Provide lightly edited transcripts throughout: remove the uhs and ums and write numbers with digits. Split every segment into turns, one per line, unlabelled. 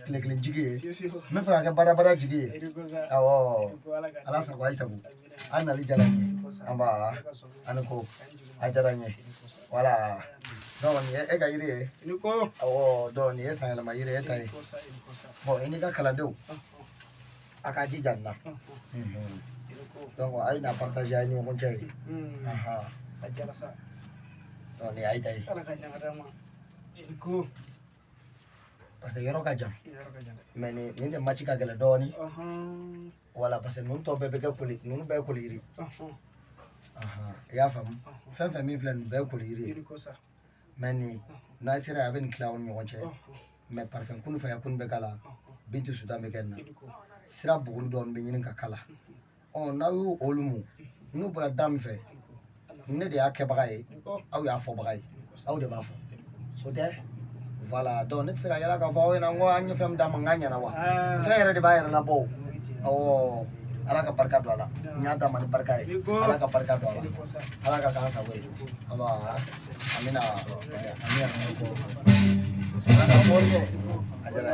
kile jigi me fa ka bara jigi awo ala sa kwa isabu an ali jalanye amba anko ajaranye wala don e ga yire
Niko.
awo don e san la ma yire tai bo ini ka kala do aka ji janna donc ay na partager ay ni mo chay aha
Ajala sa.
don ay tai
Ala kanya kadama. Niko.
parce que yoro ka jam
Yaro kanya.
mais ni de match ka gele doni
Aha.
wala parce que nun to bebe ka kuli nun be kuliri
Aha.
aha ya fam fen fen mi flen be kuliri
Niko sa.
mani na sira aben clown mi wonche mais parfum kunu fa yakun be kala bintu sudan be kenna
Niko.
sira buguru don be nyin ka kala on na yu olumu nu bula dam fe ne de ake bagaye aw ya fo bagaye aw de ba fo so de voilà donc net sira yala ka fo na ngo anya fam dam nganya na wa fere de bayere la bo oh ala ka barka do ala nya da man barka e ala ka barka do ala ala ka sa we aba amina amina ko ala ka morne ajara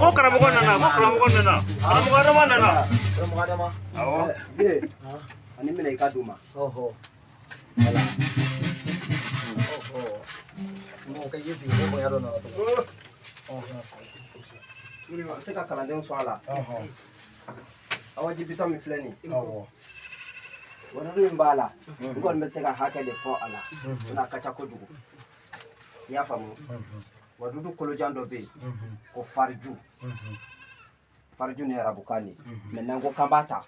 ko karamogo nana karamogo nana
awo ani mina ikaduma oho wala oho simo ka yesi ko ya do na to oho seka kala den swala oho awaji bitami fleni oho wadu mbala ngol me seka hakele fo ala na kacha ko jugo ya famu wadudu kolo jando be ko farju farju ne rabukani maintenant ko kambata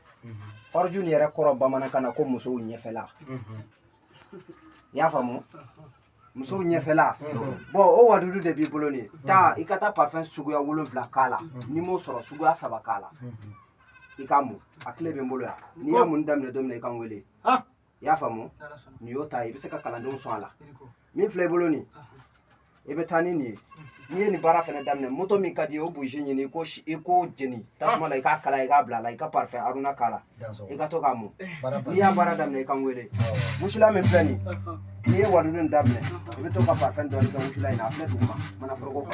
farju ne rekoro bamana kana ko muso nyefela ya famu muso nyefela bo o wadudu de biboloni ta ikata parfum sugu ya wolonfla kala ni mo soro sugu ya saba kala ikamu akle be mbolo ya ni ya mun damne domne ikan wele ya famu ni yota ibise ka kala ndon so ala mi fle boloni ebe tani ni ni bara fene damne moto mi kadi o bouger ni ko eko jeni tasma la ka kala ka bla la ka parfait aruna kala e ka to kamu ni ya bara damne kan wele musula me plani ni wadun damne ebe to ka parfait don ka musula ina afle duma mana frogo ko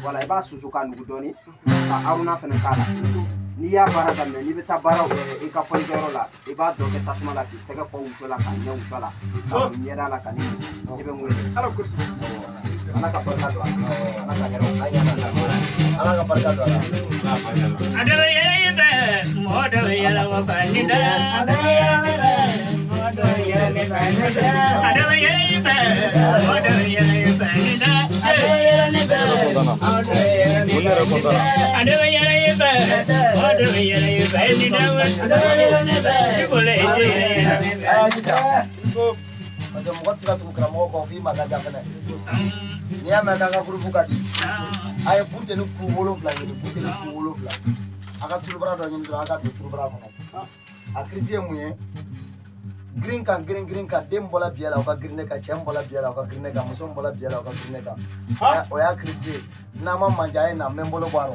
wala e ba suzuka ngu doni aruna fene kala ni ya bara damne ni be ta bara e ka fo ngero la e ba do ke tasma la ki tega ko musula ka nya musula ni era la kan ni be ngwele
Ala kursi.
ana ka barka do ana ka hero ana ka barka do
Ada yele be modo yele wa banida ada yele be modo yele banida ada yele be modo yele banida ada yele be modo yele banida ada yele be modo yele banida ada yele be bole
parce que mo tsaka tu kra mo ko fi magaja kana ni ama ka groupe kadi ay bunte no ku wolo fla ni bunte no ku wolo fla aka tu bra do ni do aka tu bra ko a krisi muye green kan dem bola biela o ka green ka chem bola biela o ka green ka muso bola biela o ka green ka o ya krisi na ma manja na membolo baro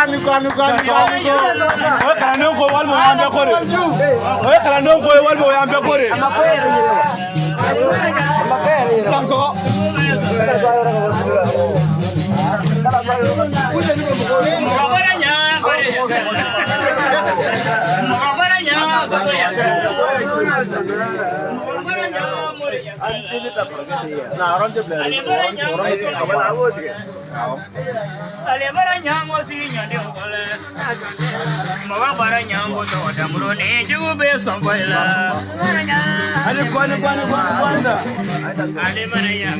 ni ko o kala non ko walmo yambe kore o kala non ko walmo yambe kore tamso
Ale baranya ngosi nyande okole mawa baranya ngoto damro ne jube songoila baranya
ale kwani kwanda
ale baranya